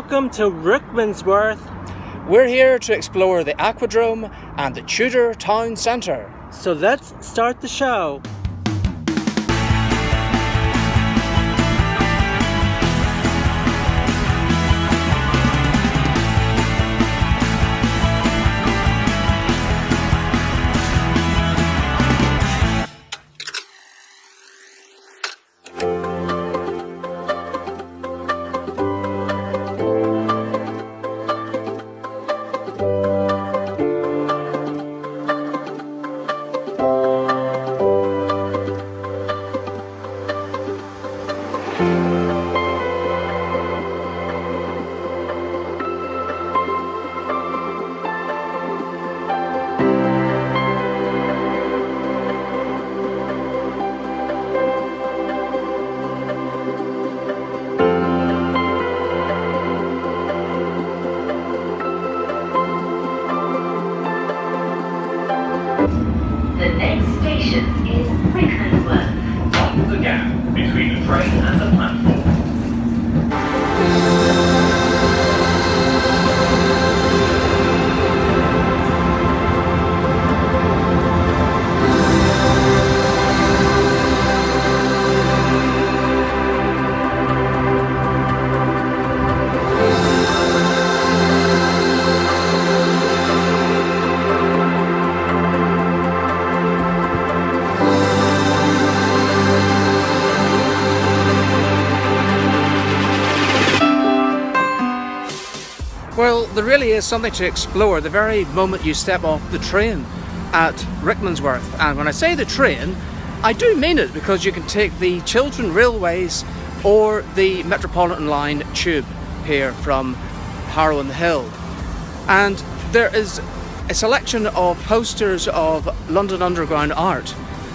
Welcome to Rickmansworth. We're here to explore the Aquadrome and the Tudor town centre. So let's start the show. The next station is Rickmansworth. What's the gap between the train and the platform? Well, there really is something to explore the very moment you step off the train at Rickmansworth. And when I say the train, I do mean it, because you can take the Chiltern Railways or the Metropolitan line tube here from Harrow on the Hill. And there is a selection of posters of London Underground art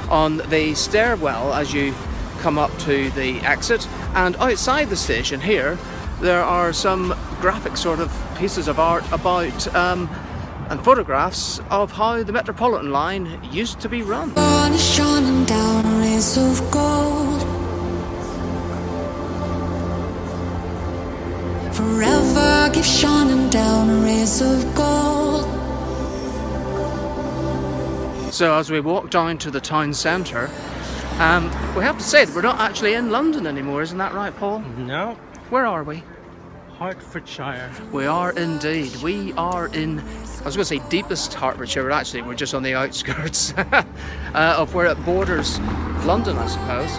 on the stairwell as you come up to the exit. And outside the station here, there are some graphic sort of pieces of art about and photographs of how the Metropolitan line used to be run. Sun is shining down rays of gold. Forever keep shining down rays of gold. So as we walk down to the town centre, we have to say that we're not actually in London anymore, isn't that right, Paul? No, Where are we? Hertfordshire. We are indeed. We are in, I was going to say deepest Hertfordshire, but actually we're just on the outskirts of where it borders London, I suppose.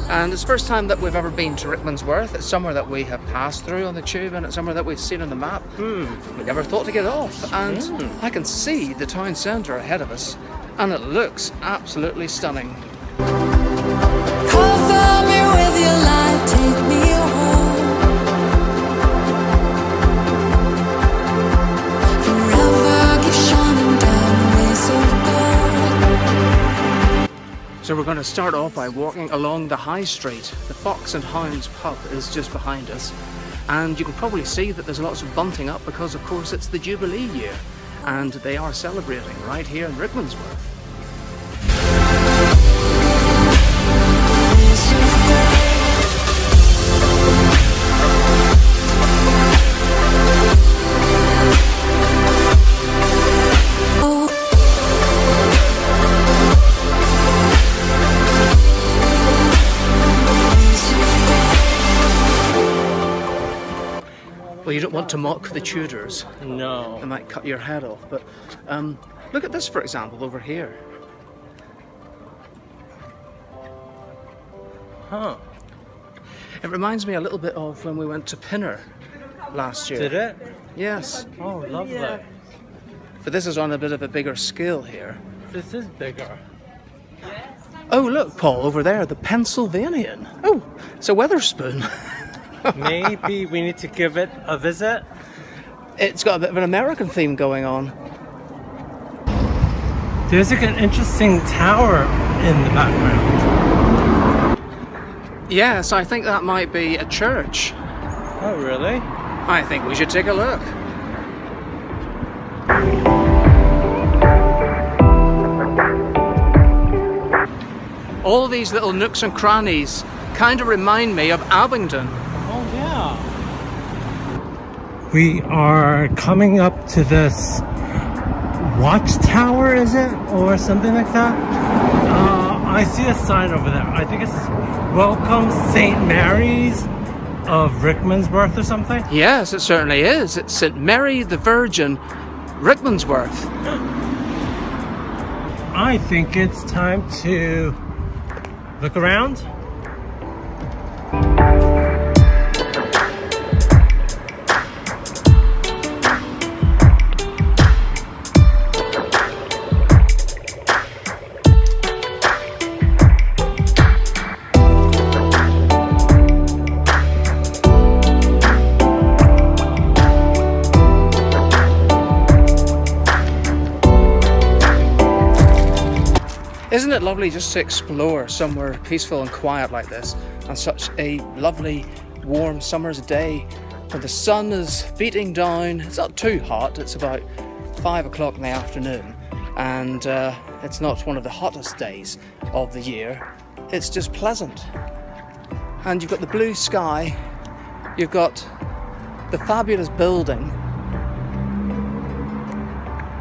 And it's the first time that we've ever been to Rickmansworth. It's somewhere that we have passed through on the tube, and it's somewhere that we've seen on the map. We never thought to get off. And I can see the town centre ahead of us, and it looks absolutely stunning. Cover me with your light, take me home. Forever keep shining down rays of gold. So we're going to start off by walking along the High Street. The Fox and Hounds pub is just behind us, and you can probably see that there's lots of bunting up because of course it's the Jubilee year, and they are celebrating right here in Rickmansworth. Well, you don't want to mock the Tudors. No. They might cut your head off, but look at this, for example, over here. Huh. It reminds me a little bit of when we went to Pinner last year. Did it? Yes. Oh, lovely. But this is on a bit of a bigger scale here. This is bigger. Oh, look, Paul, over there, the Pennsylvanian. Oh, it's a Weatherspoon. Maybe we need to give it a visit. It's got a bit of an American theme going on. There's like an interesting tower in the background. Yes, I think that might be a church. Oh, really? I think we should take a look. All these little nooks and crannies kind of remind me of Abingdon. Oh, yeah. We are coming up to this watchtower, is it? Or something like that? I see a sign over there. I think it's Welcome St. Mary's of Rickmansworth or something. Yes, it certainly is. It's St. Mary the Virgin, Rickmansworth. I think it's time to look around. Isn't it lovely just to explore somewhere peaceful and quiet like this on such a lovely warm summer's day when the sun is beating down? It's not too hot, it's about 5 o'clock in the afternoon, and it's not one of the hottest days of the year. It's just pleasant. And you've got the blue sky, you've got the fabulous building.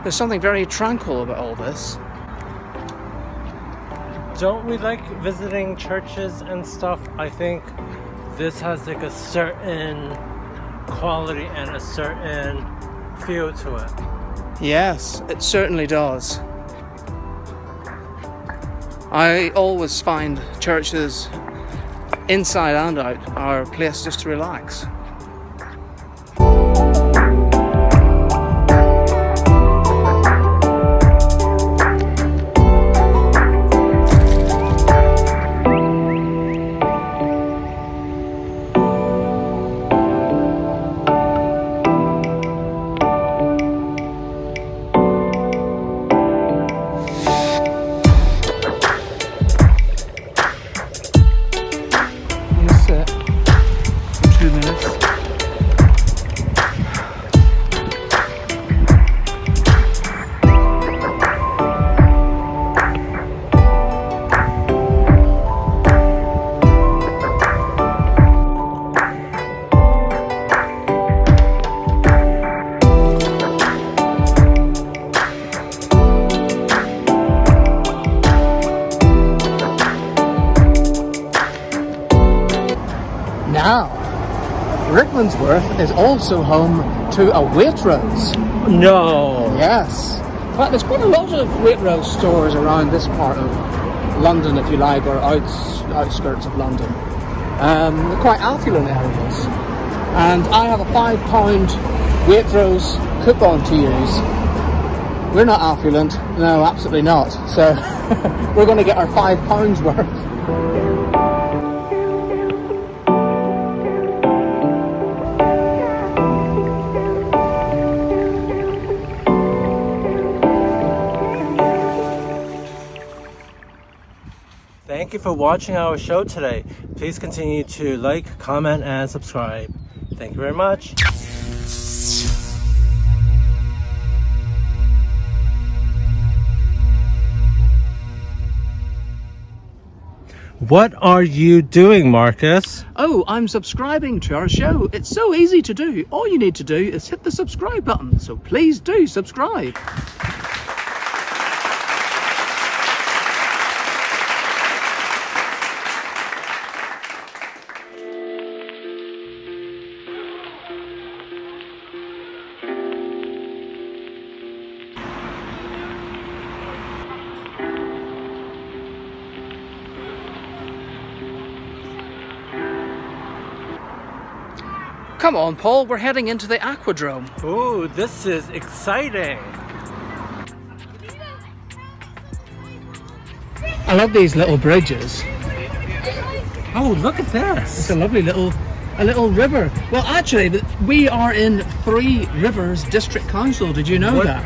There's something very tranquil about all this. Don't we like visiting churches and stuff? I think this has like a certain quality and a certain feel to it. Yes, it certainly does. I always find churches, inside and out, are a place just to relax. Now, Rickmansworth is also home to a Waitrose. No. Yes. In fact, there's quite a lot of Waitrose stores around this part of London, if you like, or outskirts of London. They're quite affluent areas. And I have a £5 Waitrose coupon to use. We're not affluent. No, absolutely not. So we're going to get our £5 worth. Thank you for watching our show today. Please continue to like, comment, and subscribe. Thank you very much. What are you doing, Marcus? Oh, I'm subscribing to our show. It's so easy to do. All you need to do is hit the subscribe button. So please do subscribe. Come on, Paul, we're heading into the Aquadrome. Ooh, this is exciting. I love these little bridges. Oh, look at this. It's a lovely little river. Well, actually, we are in Three Rivers District Council. Did you know that?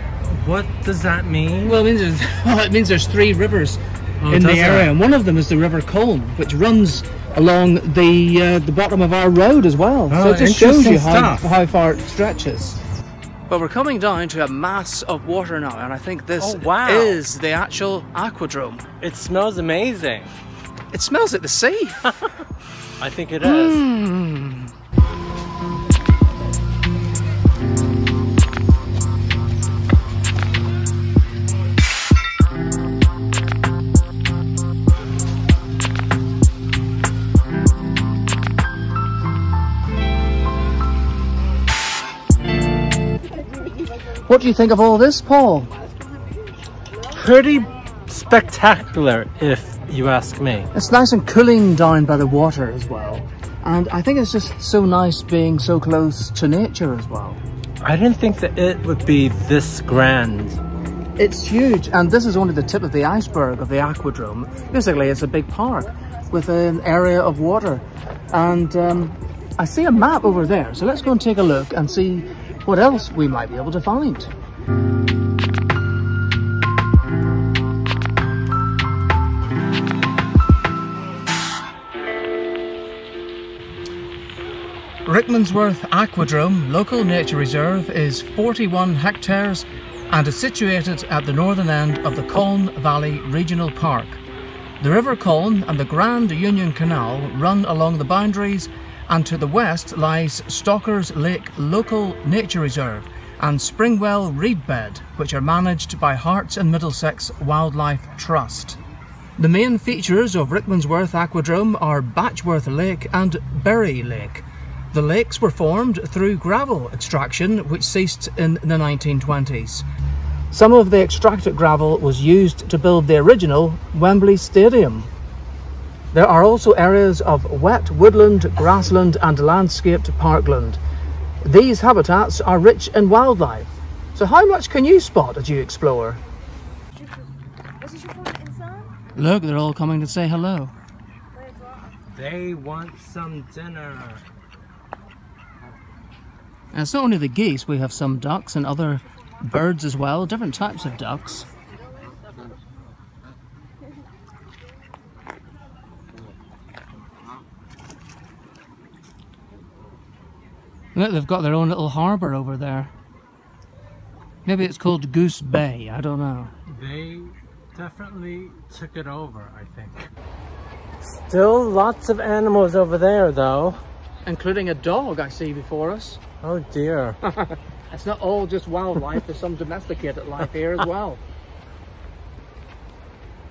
What does that mean? Well, it means there's 3 rivers in the area, and one of them is the River Colne, which runs along the bottom of our road as well. Oh, so it just shows you stuff. how far it stretches. But we're coming down to a mass of water now, and I think this is the actual Aquadrome. It smells amazing. It smells like the sea. I think it is. What do you think of all this, Paul? Pretty spectacular, if you ask me. It's nice and cooling down by the water as well. And I think it's just so nice being so close to nature as well. I didn't think that it would be this grand. It's huge, and this is only the tip of the iceberg of the Aquadrome. Basically, it's a big park with an area of water. And I see a map over there, so let's go and take a look and see what else we might be able to find. Rickmansworth Aquadrome Local Nature Reserve is 41 hectares and is situated at the northern end of the Colne Valley Regional Park. The River Colne and the Grand Union Canal run along the boundaries, and to the west lies Stalkers Lake Local Nature Reserve and Springwell Reedbed, which are managed by Hearts and Middlesex Wildlife Trust. The main features of Rickmansworth Aquadrome are Batchworth Lake and Berry Lake. The lakes were formed through gravel extraction, which ceased in the 1920s. Some of the extracted gravel was used to build the original Wembley Stadium. There are also areas of wet woodland, grassland and landscaped parkland. These habitats are rich in wildlife. So how much can you spot as you explore? Look, they're all coming to say hello. They want some dinner. And it's not only the geese, we have some ducks and other birds as well, different types of ducks. Look, they've got their own little harbour over there. Maybe it's called Goose Bay, I don't know. They definitely took it over, I think. Still lots of animals over there though. Including a dog I see before us. Oh dear. It's not all just wildlife, there's some domesticated life here as well.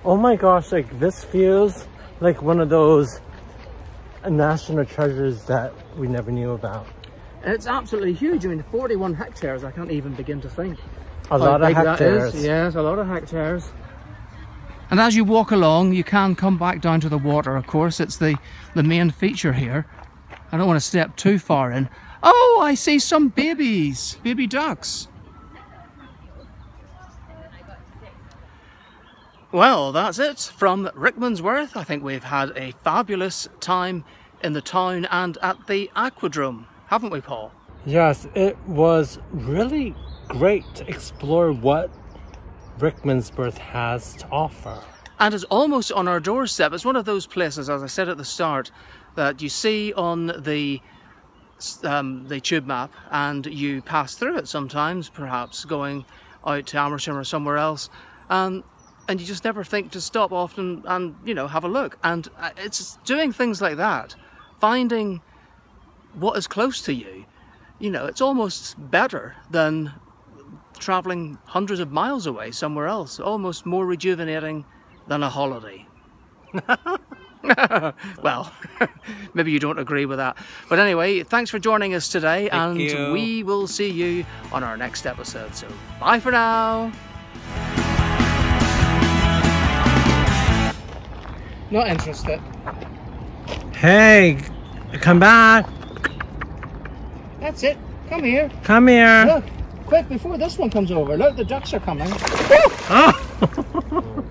Oh my gosh, like this feels like one of those national treasures that we never knew about. It's absolutely huge. I mean, 41 hectares, I can't even begin to think. A lot of hectares. Yes, a lot of hectares. And as you walk along, you can come back down to the water, of course. It's the main feature here. I don't want to step too far in. Oh, I see some babies, baby ducks. Well, that's it from Rickmansworth. I think we've had a fabulous time in the town and at the Aquadrome, haven't we, Paul? Yes, it was really great to explore what Rickmansworth has to offer. And it's almost on our doorstep. It's one of those places, as I said at the start, that you see on the tube map and you pass through it sometimes, perhaps going out to Amersham or somewhere else, and you just never think to stop off and you know, have a look. And it's doing things like that, finding what is close to you. You know, it's almost better than travelling hundreds of miles away somewhere else, almost more rejuvenating than a holiday. Well, maybe you don't agree with that. But anyway, thanks for joining us today. Thank you. We will see you on our next episode. So bye for now. Not interested. Hey, come back. That's it. Come here. Come here. Look, quick, before this one comes over. Look, the ducks are coming. Oh.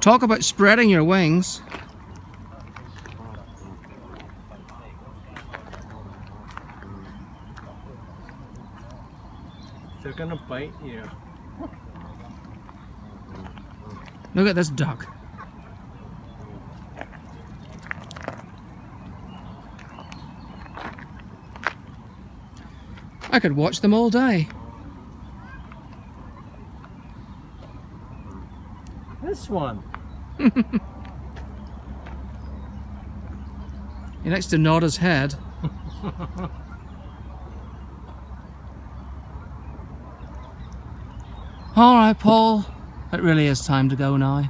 Talk about spreading your wings. They're gonna bite you. Look at this duck. I could watch them all day. This one. He likes to nod his head. Alright, Paul. It really is time to go now.